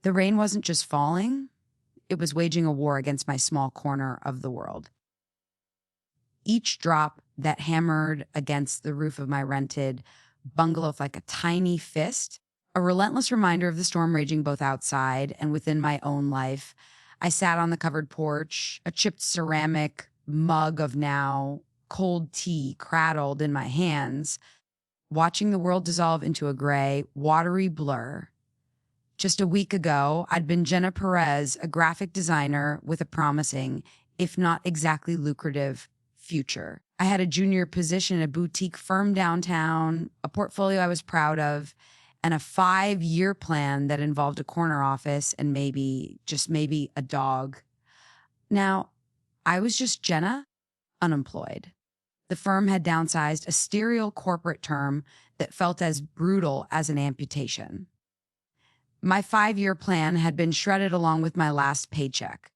The rain wasn't just falling, it was waging a war against my small corner of the world. Each drop that hammered against the roof of my rented bungalow like a tiny fist, a relentless reminder of the storm raging both outside and within my own life. I sat on the covered porch, a chipped ceramic mug of now cold tea cradled in my hands, watching the world dissolve into a gray, watery blur. Just a week ago, I'd been Jenna Perez, a graphic designer with a promising, if not exactly lucrative, future. I had a junior position at a boutique firm downtown, a portfolio I was proud of, and a 5-year plan that involved a corner office and maybe, just maybe, a dog. Now, I was just Jenna, unemployed. The firm had downsized, a sterile corporate term that felt as brutal as an amputation. My 5-year plan had been shredded along with my last paycheck.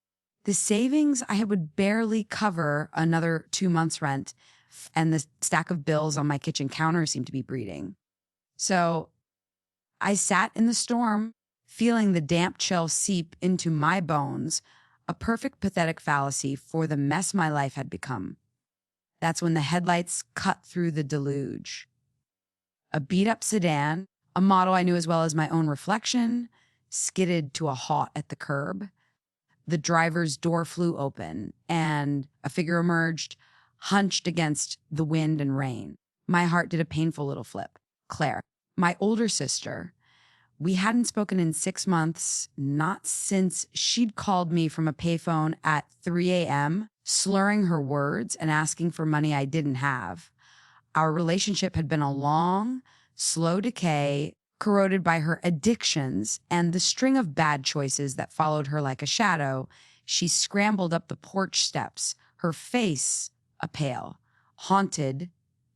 The savings I had would barely cover another 2 months' rent, and the stack of bills on my kitchen counter seemed to be breeding. So I sat in the storm, feeling the damp chill seep into my bones, a perfect pathetic fallacy for the mess my life had become. That's when the headlights cut through the deluge. A beat-up sedan, a model I knew as well as my own reflection, skidded to a halt at the curb. The driver's door flew open, and a figure emerged, hunched against the wind and rain. My heart did a painful little flip. Claire, my older sister. We hadn't spoken in 6 months, not since she'd called me from a payphone at 3 a.m., slurring her words and asking for money I didn't have. Our relationship had been a long, slow decay, corroded by her addictions and the string of bad choices that followed her like a shadow. She scrambled up the porch steps, her face a pale, haunted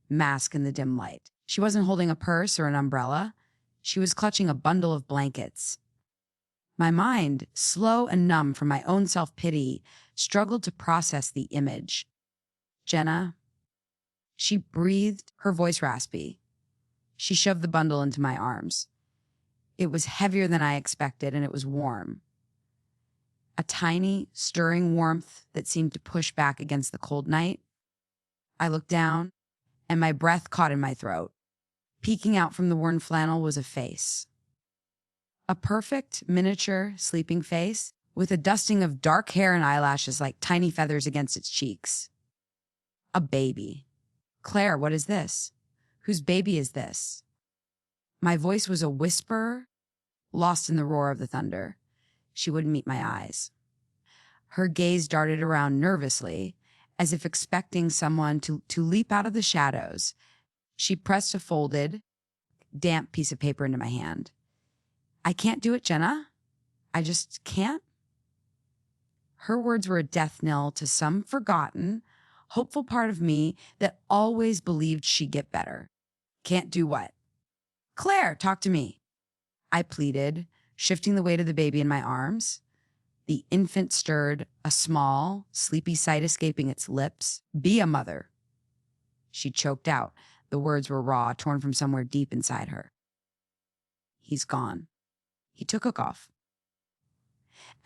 mask in the dim light. She wasn't holding a purse or an umbrella. She was clutching a bundle of blankets. My mind, slow and numb from my own self-pity, struggled to process the image. Jenna, she breathed, her voice raspy. She shoved the bundle into my arms. It was heavier than I expected, and it was warm. A tiny, stirring warmth that seemed to push back against the cold night. I looked down, and my breath caught in my throat. Peeking out from the worn flannel was a face. A perfect, miniature, sleeping face with a dusting of dark hair and eyelashes like tiny feathers against its cheeks. A baby. Claire, what is this? Whose baby is this? My voice was a whisper, lost in the roar of the thunder. She wouldn't meet my eyes. Her gaze darted around nervously, as if expecting someone to leap out of the shadows. She pressed a folded, damp piece of paper into my hand. I can't do it, Jenna. I just can't. Her words were a death knell to some forgotten, hopeful part of me that always believed she'd get better. Can't do what? Claire, talk to me. I pleaded, shifting the weight of the baby in my arms. The infant stirred, a small, sleepy sight escaping its lips. Be a mother. She choked out. The words were raw, torn from somewhere deep inside her. He's gone. He took off.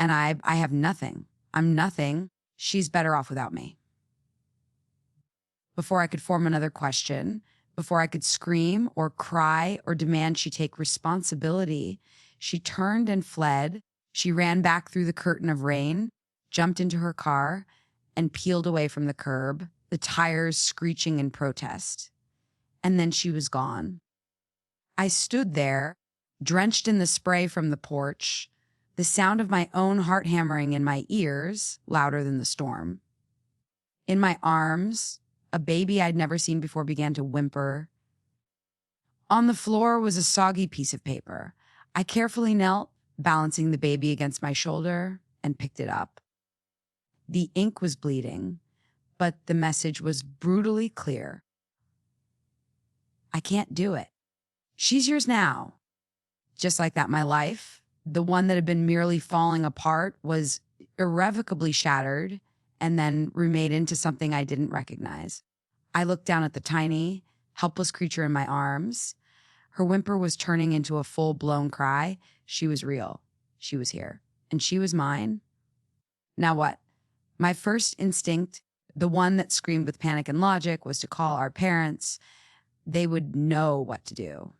And I have nothing. I'm nothing. She's better off without me. Before I could form another question, before I could scream or cry or demand she take responsibility, she turned and fled. She ran back through the curtain of rain, jumped into her car, and peeled away from the curb, the tires screeching in protest. And then she was gone. I stood there, drenched in the spray from the porch, the sound of my own heart hammering in my ears, louder than the storm. In my arms, a baby I'd never seen before began to whimper. On the floor was a soggy piece of paper. I carefully knelt, balancing the baby against my shoulder, and picked it up. The ink was bleeding, but the message was brutally clear. I can't do it. She's yours now. Just like that, my life, the one that had been merely falling apart, was irrevocably shattered and then remade into something I didn't recognize. I looked down at the tiny, helpless creature in my arms. Her whimper was turning into a full-blown cry. She was real. she was here, and she was mine. Now what? My first instinct, the one that screamed with panic and logic, was to call our parents. They would know what to do.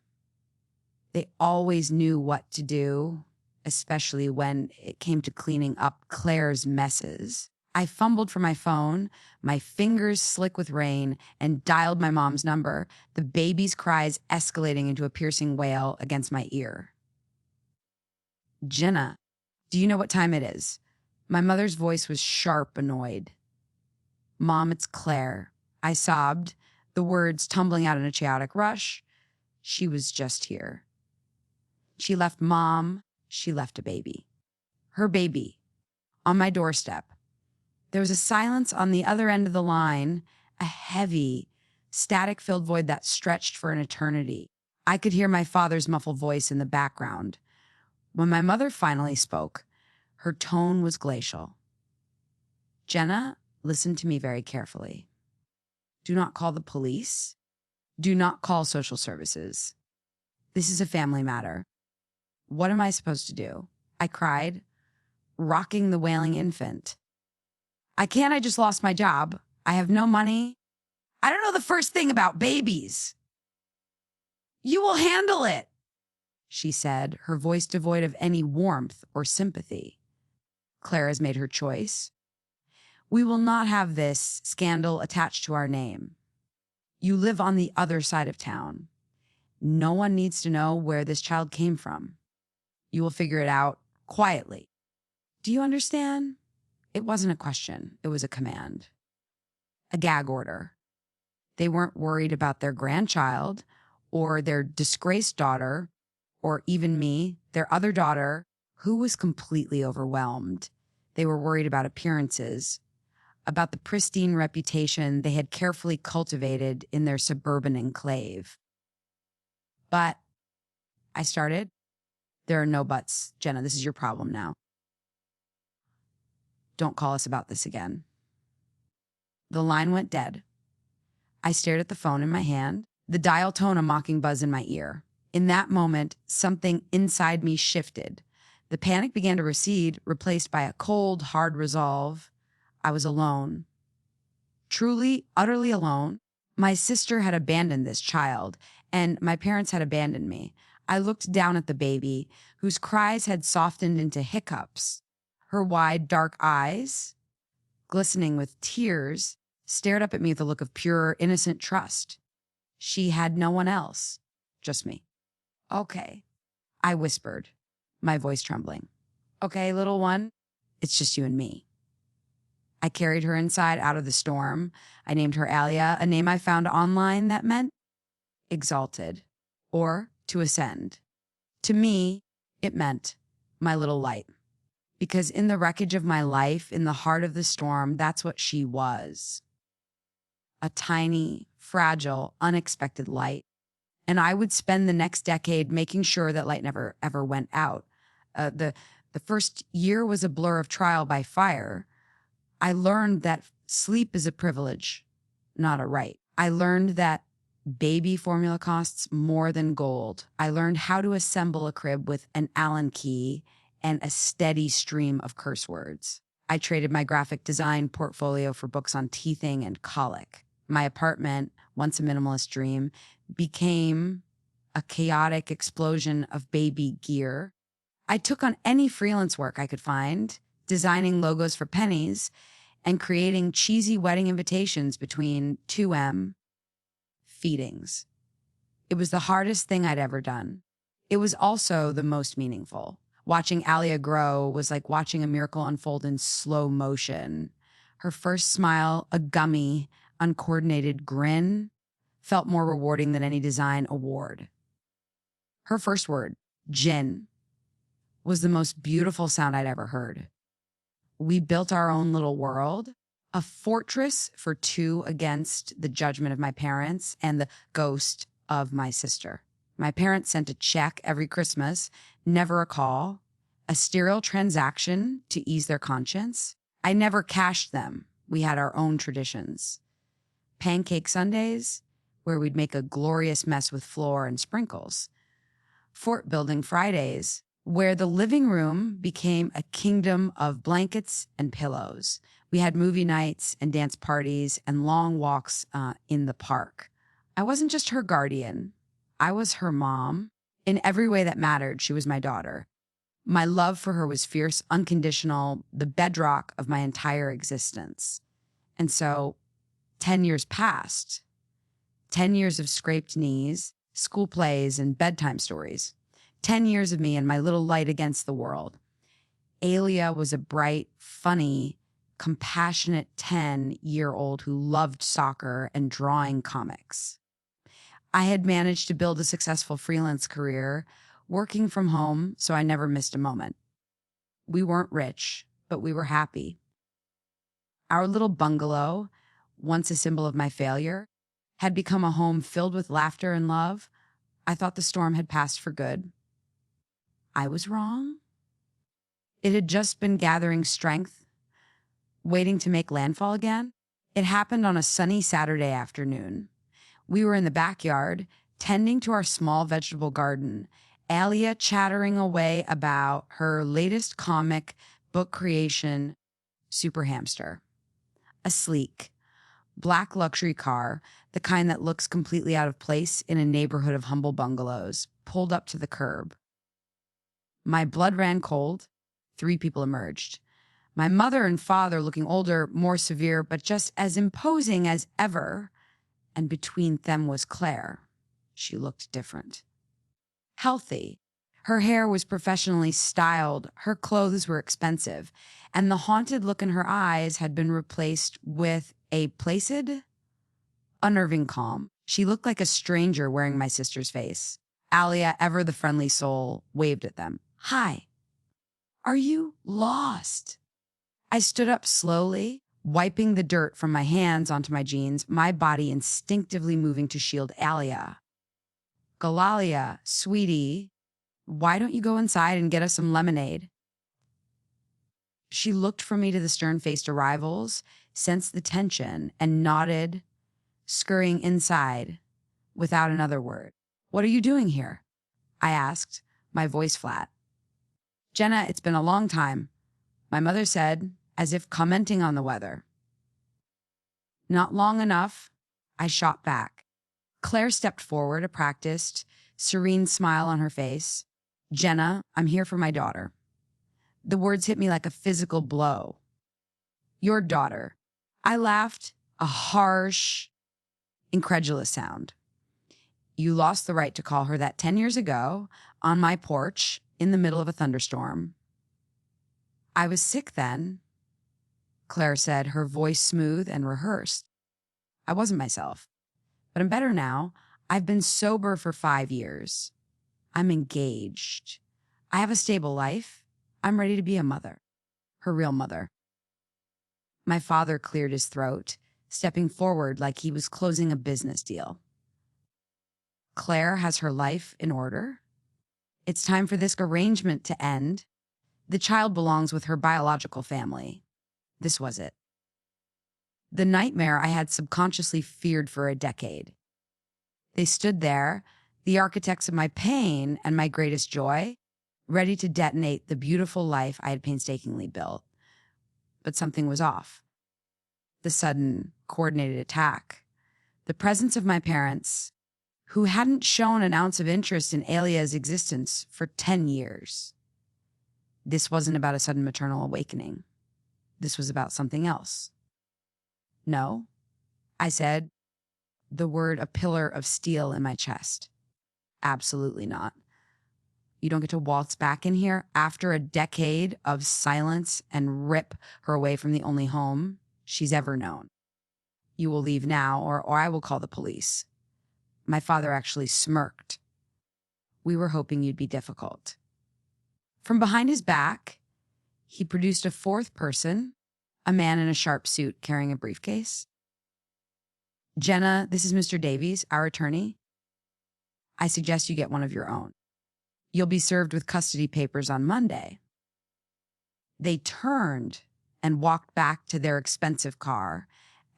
They always knew what to do, especially when it came to cleaning up Claire's messes. I fumbled for my phone, my fingers slick with rain, and dialed my mom's number, the baby's cries escalating into a piercing wail against my ear. "Jenna, do you know what time it is?" My mother's voice was sharp, annoyed. "Mom, it's Claire." I sobbed, the words tumbling out in a chaotic rush. She was just here. She left Mom. She left a baby. Her baby. On my doorstep. There was a silence on the other end of the line, a heavy, static-filled void that stretched for an eternity. I could hear my father's muffled voice in the background. When my mother finally spoke, her tone was glacial. "Jenna, listen to me very carefully. Do not call the police. Do not call social services. This is a family matter. What am I supposed to do?" I cried, rocking the wailing infant. I just lost my job. I have no money. I don't know the first thing about babies." "You will handle it," she said, her voice devoid of any warmth or sympathy. "Claire has made her choice. We will not have this scandal attached to our name. You live on the other side of town. No one needs to know where this child came from. You will figure it out quietly. Do you understand?" It wasn't a question. It was a command. A gag order. They weren't worried about their grandchild or their disgraced daughter or even me, their other daughter, who was completely overwhelmed. They were worried about appearances, about the pristine reputation they had carefully cultivated in their suburban enclave. "But," I started. "There are no buts, Jenna. This is your problem now. Don't call us about this again." The line went dead. I stared at the phone in my hand, the dial tone a mocking buzz in my ear. In that moment, something inside me shifted. The panic began to recede, replaced by a cold, hard resolve. I was alone. Truly, utterly alone. My sister had abandoned this child, and my parents had abandoned me. I looked down at the baby, whose cries had softened into hiccups. Her wide, dark eyes, glistening with tears, stared up at me with a look of pure, innocent trust. She had no one else, just me. "Okay," I whispered, my voice trembling. "Okay, little one, it's just you and me." I carried her inside out of the storm. I named her Alia, a name I found online that meant exalted or to ascend. To me, it meant my little light. Because in the wreckage of my life, in the heart of the storm, that's what she was. A tiny, fragile, unexpected light. And I would spend the next decade making sure that light never, ever went out. The first year was a blur of trial by fire. I learned that sleep is a privilege, not a right. I learned that baby formula costs more than gold. I learned how to assemble a crib with an Allen key and a steady stream of curse words. I traded my graphic design portfolio for books on teething and colic. My apartment, once a minimalist dream, became a chaotic explosion of baby gear. I took on any freelance work I could find, designing logos for pennies and creating cheesy wedding invitations between 2M feedings. It was the hardest thing I'd ever done. It was also the most meaningful. Watching Alia grow was like watching a miracle unfold in slow motion. Her first smile, a gummy, uncoordinated grin, felt more rewarding than any design award. Her first word, Jin, was the most beautiful sound I'd ever heard. We built our own little world, a fortress for two against the judgment of my parents and the ghost of my sister. My parents sent a check every Christmas, never a call, a sterile transaction to ease their conscience. I never cashed them. We had our own traditions. Pancake Sundays, where we'd make a glorious mess with flour and sprinkles. Fort building Fridays, where the living room became a kingdom of blankets and pillows. We had movie nights and dance parties and long walks in the park. I wasn't just her guardian. I was her mom. In every way that mattered, she was my daughter. My love for her was fierce, unconditional, the bedrock of my entire existence. And so 10 years passed. 10 years of scraped knees, school plays, and bedtime stories. 10 years of me and my little light against the world. Alia was a bright, funny, compassionate 10-year-old who loved soccer and drawing comics. I had managed to build a successful freelance career, working from home, so I never missed a moment. We weren't rich, but we were happy. Our little bungalow, once a symbol of my failure, had become a home filled with laughter and love. I thought the storm had passed for good. I was wrong. It had just been gathering strength, waiting to make landfall again. It happened on a sunny Saturday afternoon. We were in the backyard, tending to our small vegetable garden, Alia chattering away about her latest comic book creation, Super Hamster. A sleek, black luxury car, the kind that looks completely out of place in a neighborhood of humble bungalows, pulled up to the curb. My blood ran cold. 3 people emerged. My mother and father looking older, more severe, but just as imposing as ever. And between them was Claire. She looked different. Healthy. Her hair was professionally styled. Her clothes were expensive. And the haunted look in her eyes had been replaced with a placid, unnerving calm. She looked like a stranger wearing my sister's face. Alia, ever the friendly soul, waved at them. Hi. Are you lost? I stood up slowly, wiping the dirt from my hands onto my jeans, my body instinctively moving to shield Alia. Galalia, sweetie, why don't you go inside and get us some lemonade? She looked from me to the stern-faced arrivals, sensed the tension, and nodded, scurrying inside without another word. What are you doing here? I asked, my voice flat. Jenna, it's been a long time, my mother said, as if commenting on the weather. Not long enough, I shot back. Claire stepped forward, a practiced, serene smile on her face. Jenna, I'm here for my daughter. The words hit me like a physical blow. Your daughter. I laughed, a harsh, incredulous sound. You lost the right to call her that 10 years ago on my porch in the middle of a thunderstorm. I was sick then, Claire said, her voice smooth and rehearsed. I wasn't myself, but I'm better now. I've been sober for 5 years. I'm engaged. I have a stable life. I'm ready to be a mother, her real mother. My father cleared his throat, stepping forward like he was closing a business deal. Claire has her life in order. It's time for this arrangement to end. The child belongs with her biological family. This was it. The nightmare I had subconsciously feared for a decade. They stood there, the architects of my pain and my greatest joy, ready to detonate the beautiful life I had painstakingly built. But something was off. The sudden, coordinated attack. The presence of my parents, who hadn't shown an ounce of interest in Alia's existence for 10 years. This wasn't about a sudden maternal awakening. This was about something else. No, I said, the word a pillar of steel in my chest. Absolutely not. You don't get to waltz back in here after a decade of silence and rip her away from the only home she's ever known. You will leave now, or I will call the police. My father actually smirked. We were hoping you'd be difficult. From behind his back, he produced a fourth person, a man in a sharp suit carrying a briefcase. Jenna, this is Mr. Davies, our attorney. I suggest you get one of your own. You'll be served with custody papers on Monday. They turned and walked back to their expensive car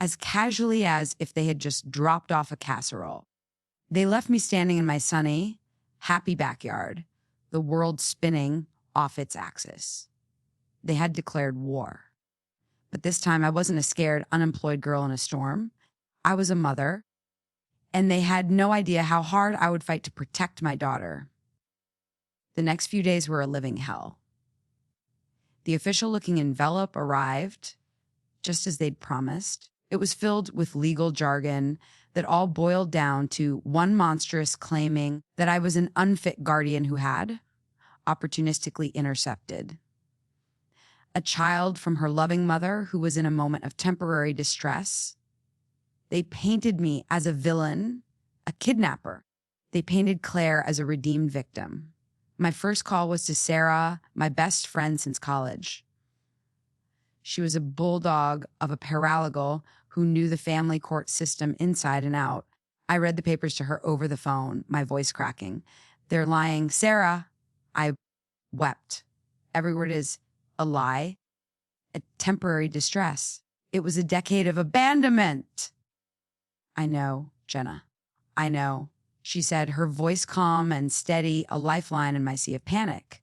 as casually as if they had just dropped off a casserole. They left me standing in my sunny, happy backyard, the world spinning off its axis. They had declared war. But this time I wasn't a scared, unemployed girl in a storm. I was a mother, and they had no idea how hard I would fight to protect my daughter. The next few days were a living hell. The official-looking envelope arrived, just as they'd promised. It was filled with legal jargon that all boiled down to one monstrous claiming that I was an unfit guardian who had opportunistically intercepted a child from her loving mother who was in a moment of temporary distress. They painted me as a villain, a kidnapper. They painted Claire as a redeemed victim. My first call was to Sarah, my best friend since college. She was a bulldog of a paralegal who knew the family court system inside and out. I read the papers to her over the phone, my voice cracking. "They're lying, Sarah." I wept. Every word is a lie, a temporary distress. It was a decade of abandonment. "I know, Jenna. I know," she said, her voice calm and steady, a lifeline in my sea of panic.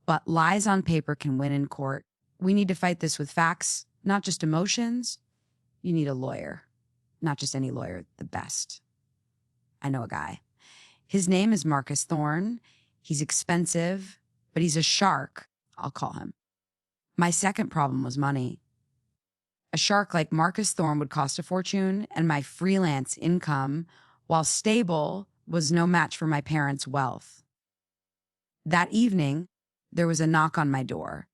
"But lies on paper can win in court. We need to fight this with facts, not just emotions. You need a lawyer, not just any lawyer, the best. I know a guy. His name is Marcus Thorne. He's expensive, but he's a shark, I'll call him." My second problem was money. A shark like Marcus Thorne would cost a fortune, and my freelance income, while stable, was no match for my parents' wealth. That evening, there was a knock on my door.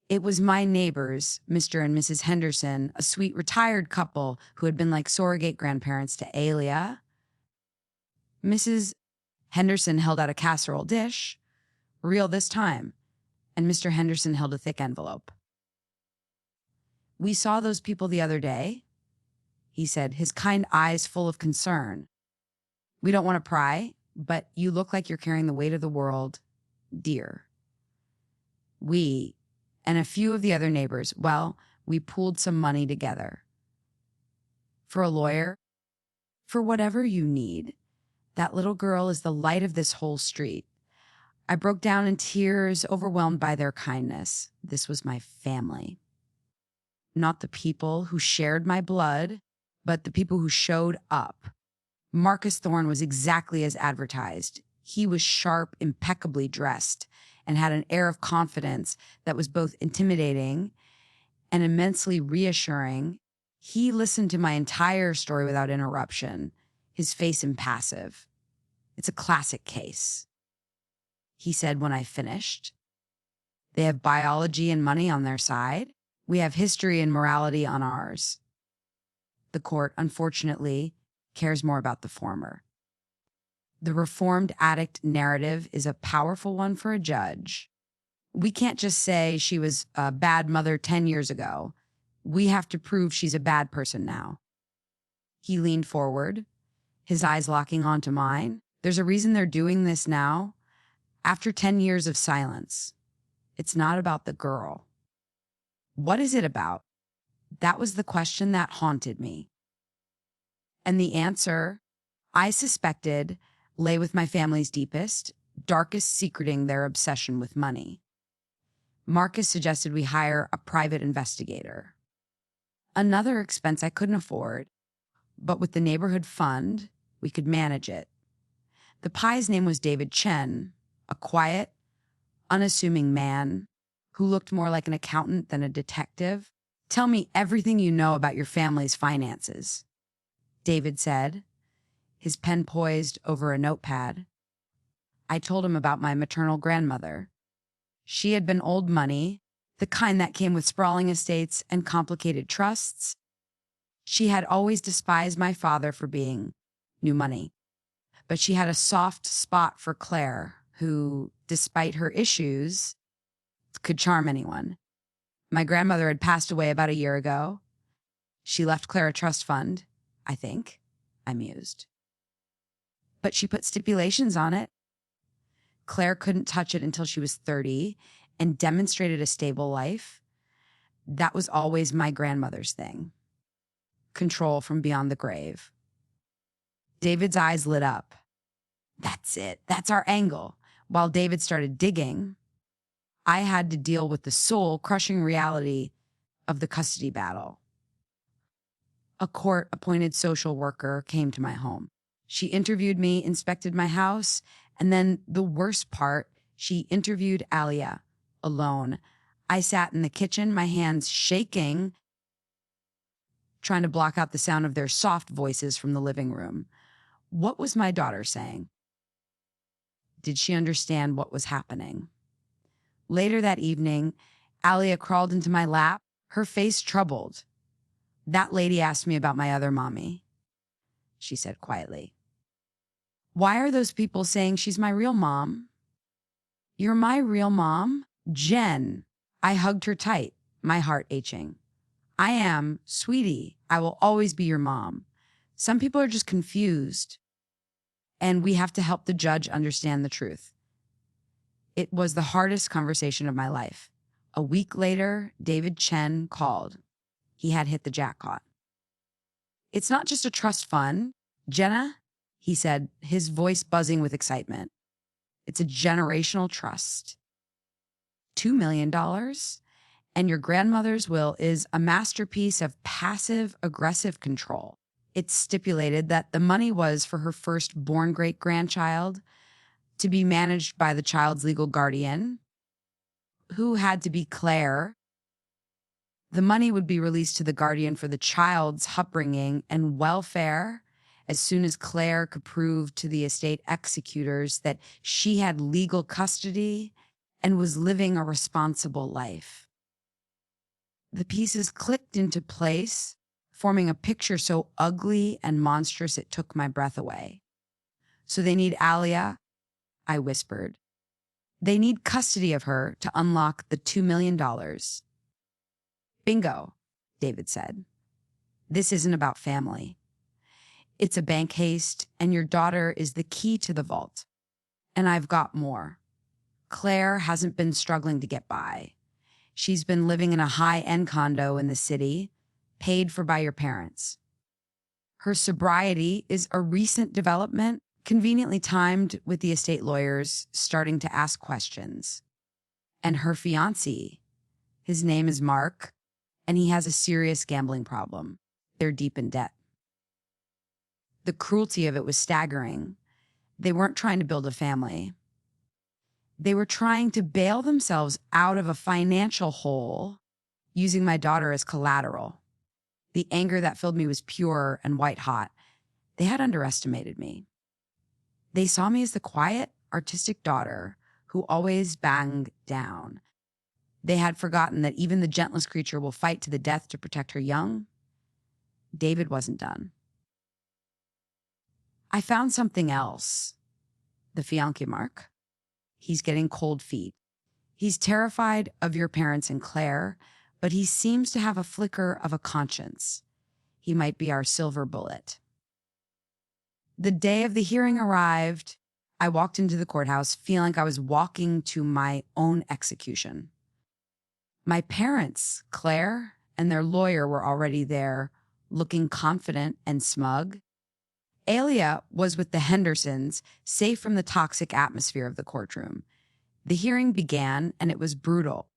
It was my neighbors, Mr. and Mrs. Henderson, a sweet retired couple who had been like surrogate grandparents to Alia. Mrs. Henderson held out a casserole dish, real this time, and Mr. Henderson held a thick envelope. "We saw those people the other day," he said, his kind eyes full of concern. "We don't want to pry, but you look like you're carrying the weight of the world, dear." We and a few of the other neighbors, well, we pooled some money together. "For a lawyer, for whatever you need. That little girl is the light of this whole street." I broke down in tears, overwhelmed by their kindness. This was my family. Not the people who shared my blood, but the people who showed up. Marcus Thorne was exactly as advertised. He was sharp, impeccably dressed, and had an air of confidence that was both intimidating and immensely reassuring. He listened to my entire story without interruption, his face impassive. "It's a classic case," he said when I finished. "They have biology and money on their side. We have history and morality on ours. The court, unfortunately, cares more about the former. The reformed addict narrative is a powerful one for a judge. We can't just say she was a bad mother 10 years ago. We have to prove she's a bad person now." He leaned forward, his eyes locking onto mine. "There's a reason they're doing this now. After 10 years of silence, it's not about the girl. What is it about?" That was the question that haunted me. And the answer, I suspected, lay with my family's deepest, darkest secreting their obsession with money. Marcus suggested we hire a private investigator. Another expense I couldn't afford, but with the neighborhood fund, we could manage it. The pie's name was David Chen, a quiet, unassuming man who looked more like an accountant than a detective. "Tell me everything you know about your family's finances," David said, his pen poised over a notepad. I told him about my maternal grandmother. She had been old money, the kind that came with sprawling estates and complicated trusts. She had always despised my father for being new money, but she had a soft spot for Claire, who, despite her issues, could charm anyone. My grandmother had passed away about a year ago. She left Claire a trust fund, I think, I mused. But she put stipulations on it. Claire couldn't touch it until she was 30 and demonstrated a stable life. That was always my grandmother's thing. Control from beyond the grave. David's eyes lit up. "That's it. That's our angle. While David started digging, I had to deal with the soul-crushing reality of the custody battle. A court-appointed social worker came to my home. She interviewed me, inspected my house, and then the worst part, she interviewed Alia alone. I sat in the kitchen, my hands shaking, trying to block out the sound of their soft voices from the living room. What was my daughter saying? Did she understand what was happening? Later that evening, Alia crawled into my lap, her face troubled. "That lady asked me about my other mommy," she said quietly. "Why are those people saying she's my real mom?" "You're my real mom? Jen." I hugged her tight, my heart aching. "I am, sweetie. I will always be your mom. Some people are just confused, and we have to help the judge understand the truth." It was the hardest conversation of my life. A week later, David Chen called. He had hit the jackpot. "It's not just a trust fund, Jenna," he said, his voice buzzing with excitement. "It's a generational trust. $2 million, and your grandmother's will is a masterpiece of passive-aggressive control. It stipulated that the money was for her first-born great-grandchild to be managed by the child's legal guardian, who had to be Claire. The money would be released to the guardian for the child's upbringing and welfare as soon as Claire could prove to the estate executors that she had legal custody and was living a responsible life. The pieces clicked into place, forming a picture so ugly and monstrous it took my breath away. "So they need Alia," I whispered. "They need custody of her to unlock the $2 million. "Bingo," David said. "This isn't about family. It's a bank heist, and your daughter is the key to the vault. And I've got more. Claire hasn't been struggling to get by. She's been living in a high-end condo in the city, paid for by your parents. Her sobriety is a recent development, conveniently timed with the estate lawyers starting to ask questions. And her fiancé, his name is Mark, and he has a serious gambling problem. They're deep in debt." The cruelty of it was staggering. They weren't trying to build a family. They were trying to bail themselves out of a financial hole using my daughter as collateral. The anger that filled me was pure and white hot. They had underestimated me. They saw me as the quiet, artistic daughter who always banged down. They had forgotten that even the gentlest creature will fight to the death to protect her young. David wasn't done. "I found something else. The fiancé, Mark. He's getting cold feet. He's terrified of your parents and Claire, but he seems to have a flicker of a conscience. He might be our silver bullet." The day of the hearing arrived. I walked into the courthouse feeling like I was walking to my own execution. My parents, Claire, and their lawyer were already there, looking confident and smug. Alia was with the Hendersons, safe from the toxic atmosphere of the courtroom. The hearing began, and it was brutal.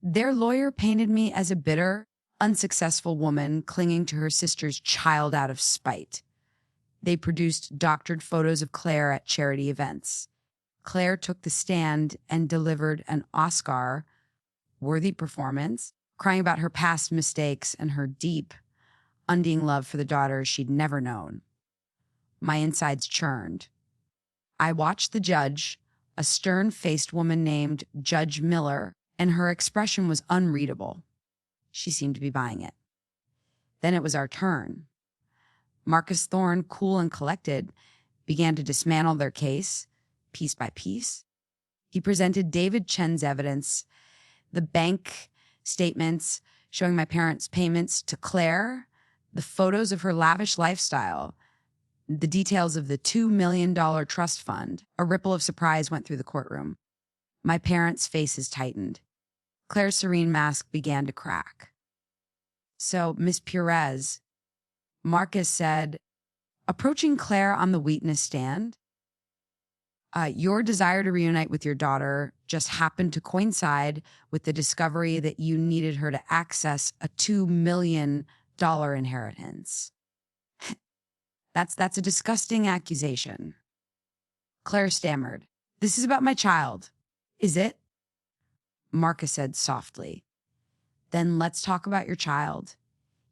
Their lawyer painted me as a bitter, unsuccessful woman clinging to her sister's child out of spite. They produced doctored photos of Claire at charity events. Claire took the stand and delivered an Oscar-worthy performance, crying about her past mistakes and her deep, undying love for the daughter she'd never known. My insides churned. I watched the judge, a stern-faced woman named Judge Miller, and her expression was unreadable. She seemed to be buying it. Then it was our turn. Marcus Thorne, cool and collected, began to dismantle their case, piece by piece. He presented David Chen's evidence, the bank statements showing my parents' payments to Claire, the photos of her lavish lifestyle, the details of the $2 million trust fund. A ripple of surprise went through the courtroom. My parents' faces tightened. Claire's serene mask began to crack. "So, Miss Perez," Marcus said, approaching Claire on the witness stand, Your desire to reunite with your daughter just happened to coincide with the discovery that you needed her to access a $2 million inheritance. That's a disgusting accusation. Claire stammered. This is about my child. Is it? Marcus said softly. Then let's talk about your child.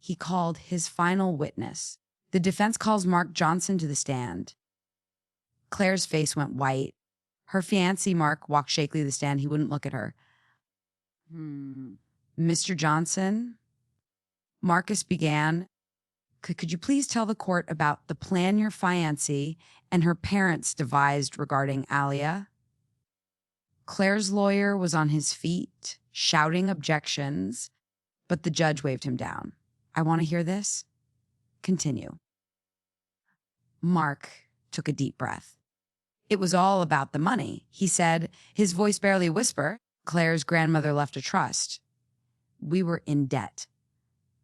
He called his final witness. The defense calls Mark Johnson to the stand. Claire's face went white. Her fiancé, Mark, walked shakily to the stand. He wouldn't look at her. Mr. Johnson, Marcus began, could you please tell the court about the plan your fiancée and her parents devised regarding Alia? Claire's lawyer was on his feet, shouting objections, but the judge waved him down. I want to hear this. Continue. Mark took a deep breath. It was all about the money, he said, his voice barely a whisper. Claire's grandmother left a trust. We were in debt.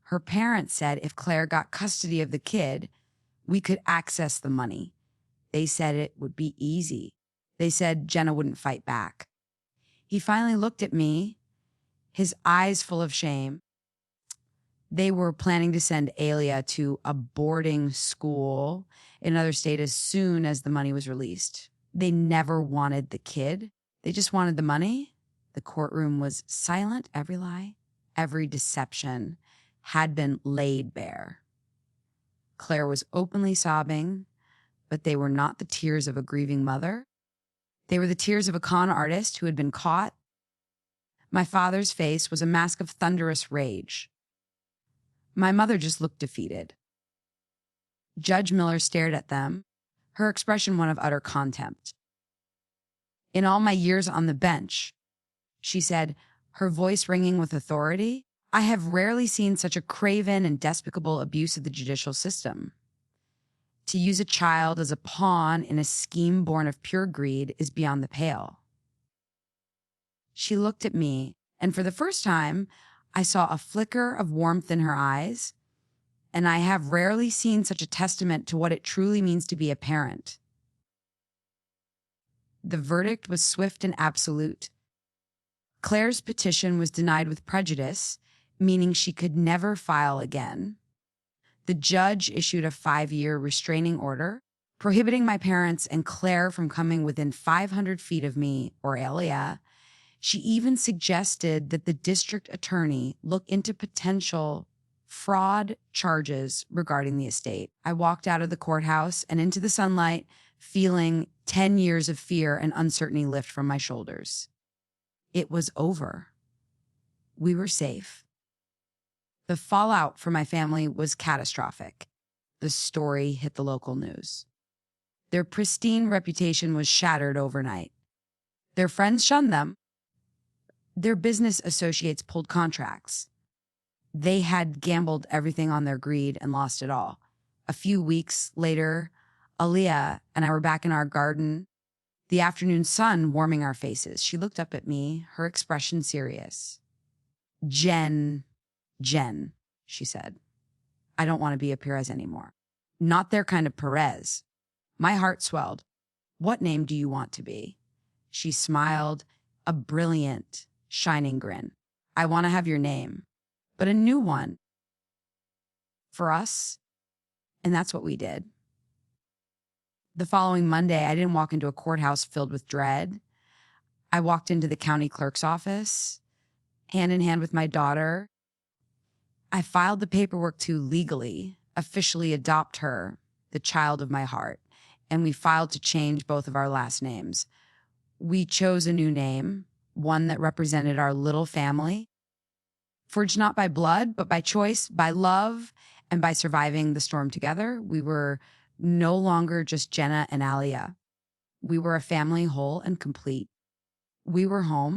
Her parents said if Claire got custody of the kid, we could access the money. They said it would be easy. They said Jenna wouldn't fight back. He finally looked at me, his eyes full of shame. They were planning to send Alia to a boarding school in another state as soon as the money was released. They never wanted the kid. They just wanted the money. The courtroom was silent. Every lie, every deception had been laid bare. Claire was openly sobbing, but they were not the tears of a grieving mother. They were the tears of a con artist who had been caught. My father's face was a mask of thunderous rage. My mother just looked defeated. Judge Miller stared at them, her expression one of utter contempt. In all my years on the bench, she said, her voice ringing with authority, I have rarely seen such a craven and despicable abuse of the judicial system. To use a child as a pawn in a scheme born of pure greed is beyond the pale. She looked at me, and for the first time, I saw a flicker of warmth in her eyes, and I have rarely seen such a testament to what it truly means to be a parent. The verdict was swift and absolute. Claire's petition was denied with prejudice, meaning she could never file again. The judge issued a 5-year restraining order, prohibiting my parents and Claire from coming within 500 feet of me or Alia. She even suggested that the district attorney look into potential fraud charges regarding the estate. I walked out of the courthouse and into the sunlight, feeling 10 years of fear and uncertainty lift from my shoulders. It was over. We were safe. The fallout for my family was catastrophic. The story hit the local news. Their pristine reputation was shattered overnight. Their friends shunned them. Their business associates pulled contracts. They had gambled everything on their greed and lost it all. A few weeks later, Aaliyah and I were back in our garden, the afternoon sun warming our faces. She looked up at me, her expression serious. Jen, she said, I don't want to be a Perez anymore. Not their kind of Perez. My heart swelled. What name do you want to be? She smiled, a brilliant, shining grin. I want to have your name, but a new one. For us. And that's what we did. The following Monday, I didn't walk into a courthouse filled with dread. I walked into the county clerk's office, hand in hand with my daughter. I filed the paperwork to legally, officially adopt her, the child of my heart, and we filed to change both of our last names. We chose a new name, one that represented our little family, forged not by blood, but by choice, by love, and by surviving the storm together. We were no longer just Jenna and Alia. We were a family whole and complete. We were home.